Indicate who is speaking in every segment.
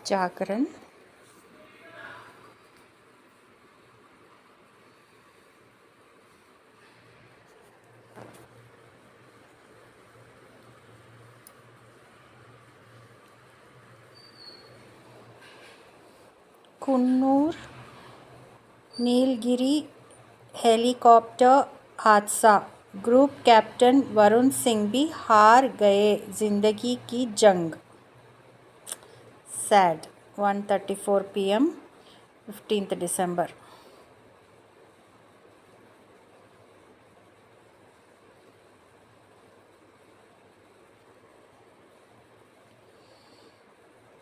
Speaker 1: जागरण। Coonoor Nilgiri helicopter हादसा, group captain Varun Singh भी हार गए जिंदगी की जंग। सैड 1:34 PM 15 दिसंबर।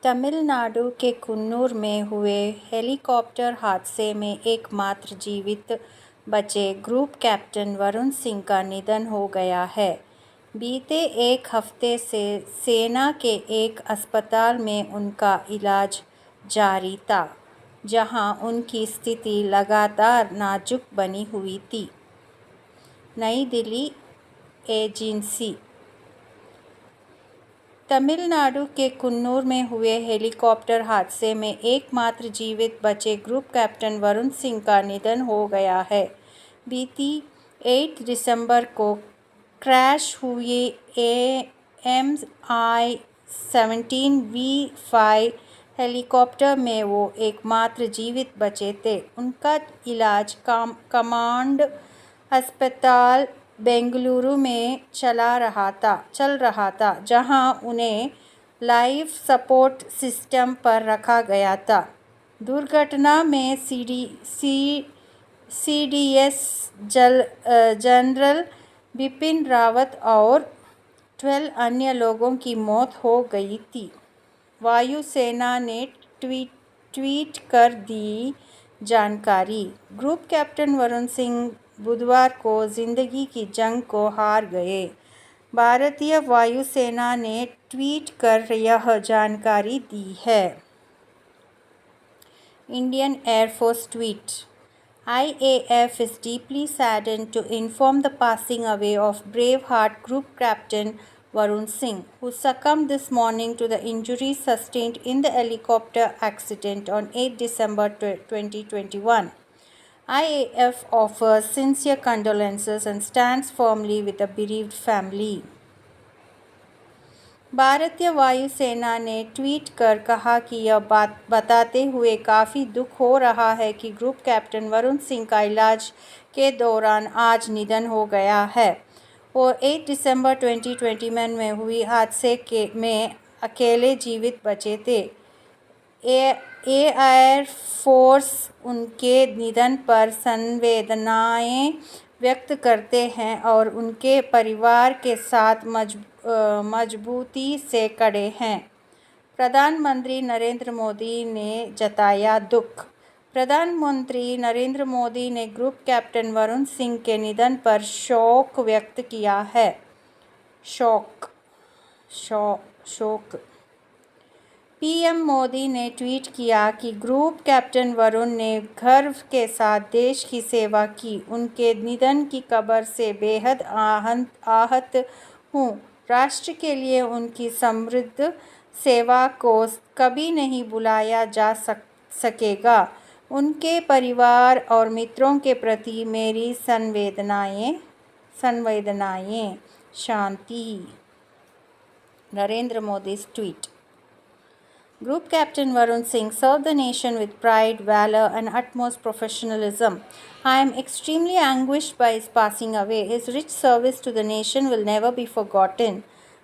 Speaker 1: तमिलनाडु के कुन्नूर में हुए हेलीकॉप्टर हादसे में एकमात्र जीवित बचे ग्रुप कैप्टन वरुण सिंह का निधन हो गया है। बीते एक हफ्ते से सेना के एक अस्पताल में उनका इलाज जारी था, जहां उनकी स्थिति लगातार नाजुक बनी हुई थी। नई दिल्ली एजेंसी। तमिलनाडु के कुन्नूर में हुए हेलीकॉप्टर हादसे में एकमात्र जीवित बचे ग्रुप कैप्टन वरुण सिंह का निधन हो गया है। बीती 8 दिसंबर को क्रैश हुए MI-17V5 हेलीकॉप्टर में वो एकमात्र जीवित बचे थे। उनका इलाज कमांड अस्पताल बेंगलुरु में चल रहा था, जहां उन्हें लाइफ सपोर्ट सिस्टम पर रखा गया था। दुर्घटना में सीडीएस जनरल बिपिन रावत और 12 अन्य लोगों की मौत हो गई थी। वायुसेना ने ट्वीट कर दी जानकारी। ग्रुप कैप्टन वरुण सिंह बुधवार को जिंदगी की जंग को हार गए। भारतीय वायुसेना ने ट्वीट कर यह जानकारी दी है। Indian air force tweet. IAF is deeply saddened to inform the passing away of Braveheart Group Captain Varun Singh, who succumbed this morning to the injuries sustained in the helicopter accident on 8 December 2021. IAF offers sincere condolences and stands firmly with the bereaved family. भारतीय वायुसेना ने tweet कर कहा कि यह बात बताते हुए काफ़ी दुख हो रहा है कि ग्रुप कैप्टन वरुण सिंह का इलाज के दौरान आज निधन हो गया है। वो 8 दिसंबर 2021 में हुई हादसे में अकेले जीवित बचे थे। एयर फोर्स उनके निधन पर संवेदनाएं व्यक्त करते हैं और उनके परिवार के साथ मजबूती से खड़े हैं। प्रधानमंत्री नरेंद्र मोदी ने जताया दुख। प्रधानमंत्री नरेंद्र मोदी ने ग्रुप कैप्टन वरुण सिंह के निधन पर शोक व्यक्त किया है। शोक। पीएम मोदी ने ट्वीट किया कि ग्रुप कैप्टन वरुण ने गर्व के साथ देश की सेवा की। उनके निधन की खबर से बेहद आहत हूँ। राष्ट्र के लिए उनकी समृद्ध सेवा को कभी नहीं भुलाया जा सकेगा। उनके परिवार और मित्रों के प्रति मेरी संवेदनाएं। शांति। Narendra Modi tweet. Group Captain Varun Singh served the nation with pride, valor, and utmost professionalism. I am extremely anguished by his passing away. His rich service to the nation will never be forgotten.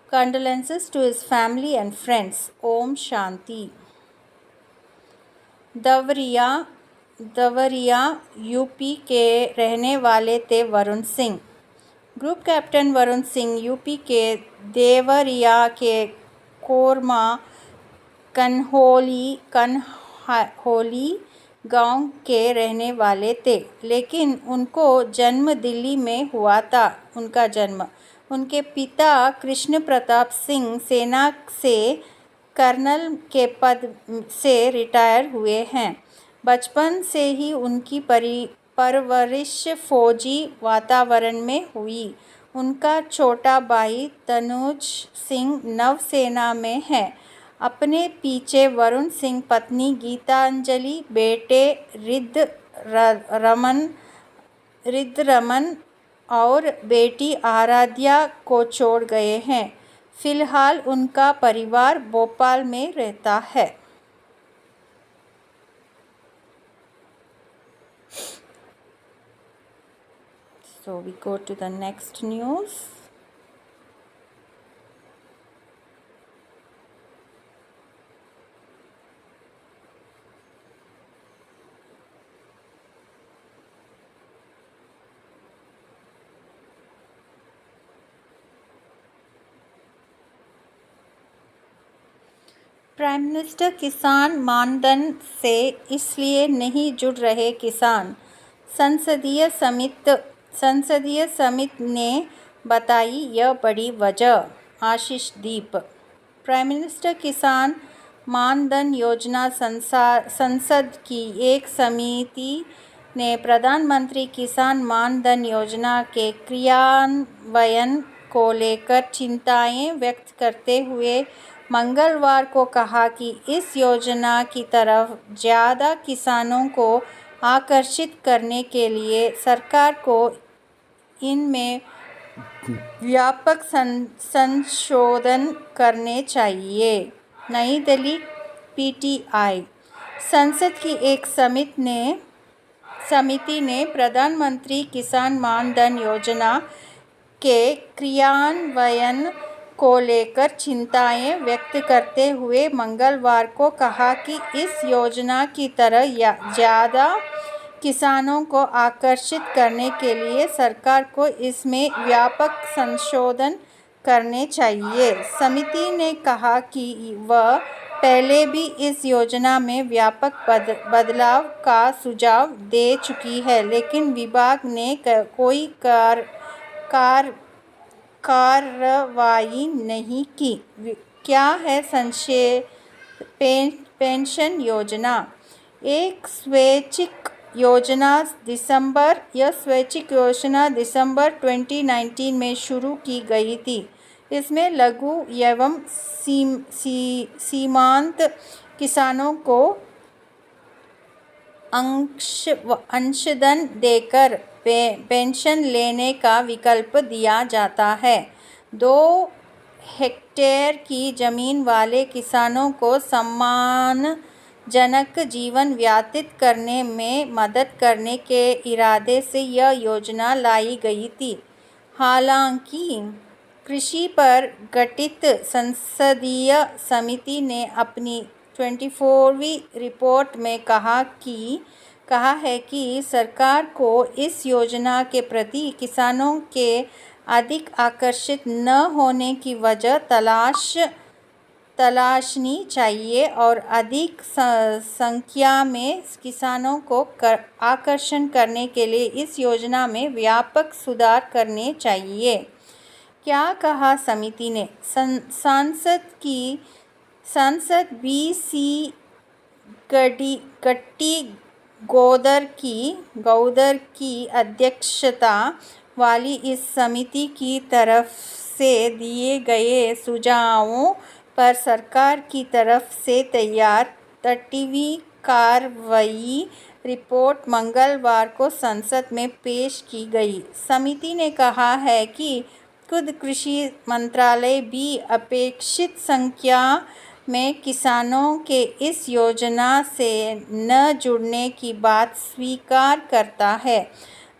Speaker 1: Condolences to his family and friends. Om Shanti. Deoria UP के रहने वाले थे Varun Singh. Group captain Varun Singh UP के देवरिया के कोरमा कन्होली गांव के रहने वाले थे, लेकिन उनको जन्म दिल्ली में हुआ था। उनके पिता कृष्ण प्रताप सिंह सेना से कर्नल के पद से रिटायर हुए हैं। बचपन से ही उनकी परवरिश फौजी वातावरण में हुई। उनका छोटा भाई तनुज सिंह नौसेना में है। अपने पीछे वरुण सिंह पत्नी गीतांजलि, बेटे रिद्रमन और बेटी आराध्या को छोड़ गए हैं। फिलहाल उनका परिवार भोपाल में रहता है। So we go to the next news. Prime minister किसान मानधन से इसलिए नहीं जुड़ रहे किसान। संसदीय समिति ने बताई यह बड़ी वजह। आशीष दीप। प्राइम मिनिस्टर किसान मानधन योजना संसद की एक समिति ने प्रधानमंत्री किसान मानधन योजना के क्रियान्वयन को लेकर चिंताएं व्यक्त करते हुए मंगलवार को कहा कि इस योजना की तरफ ज़्यादा किसानों को आकर्षित करने के लिए सरकार को इनमें व्यापक संशोधन करने चाहिए। नई दिल्ली, पीटीआई। संसद की एक समिति ने प्रधानमंत्री किसान मानधन योजना के क्रियान्वयन को लेकर चिंताएं व्यक्त करते हुए मंगलवार को कहा कि इस योजना की तरह ज़्यादा किसानों को आकर्षित करने के लिए सरकार को इसमें व्यापक संशोधन करने चाहिए। समिति ने कहा कि वह पहले भी इस योजना में व्यापक बदलाव का सुझाव दे चुकी है, लेकिन विभाग ने कोई कार्रवाई नहीं की। क्या है पेंशन योजना? यह स्वैच्छिक योजना दिसंबर 2019 में शुरू की गई थी। इसमें लघु एवं सीमांत किसानों को अंशदान देकर पेंशन लेने का विकल्प दिया जाता है। 2 हेक्टेयर की जमीन वाले किसानों को सम्मानजनक जीवन व्यतीत करने में मदद करने के इरादे से यह योजना लाई गई थी। हालांकि कृषि पर गठित संसदीय समिति ने अपनी 24वीं रिपोर्ट में कहा है कि सरकार को इस योजना के प्रति किसानों के अधिक आकर्षित न होने की वजह तलाशनी चाहिए और अधिक संख्या में किसानों को आकर्षण करने के लिए इस योजना में व्यापक सुधार करने चाहिए। क्या कहा समिति ने? सांसद बी.सी. गौदर की अध्यक्षता वाली इस समिति की तरफ से दिए गए सुझावों पर सरकार की तरफ से तैयार 30वीं कार्रवाई रिपोर्ट मंगलवार को संसद में पेश की गई। समिति ने कहा है कि खुद कृषि मंत्रालय भी अपेक्षित संख्या में किसानों के इस योजना से न जुड़ने की बात स्वीकार करता है।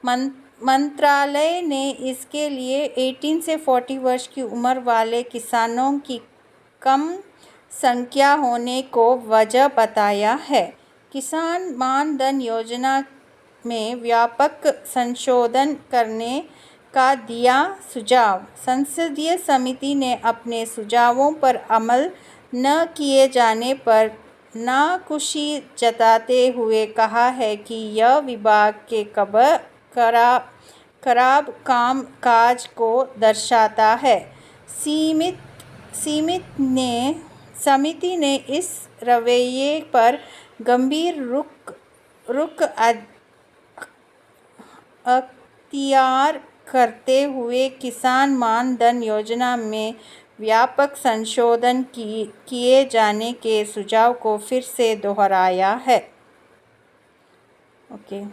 Speaker 1: मंत्रालय ने इसके लिए 18 से 40 वर्ष की उम्र वाले किसानों की कम संख्या होने को वजह बताया है। किसान मानधन योजना में व्यापक संशोधन करने का दिया सुझाव। संसदीय समिति ने अपने सुझावों पर अमल न किए जाने पर नाखुशी जताते हुए कहा है कि यह विभाग के खराब कामकाज को दर्शाता है। समिति ने इस रवैये पर गंभीर रुख अख्तियार करते हुए किसान मानधन योजना में व्यापक संशोधन किए जाने के सुझाव को फिर से दोहराया है। ओके।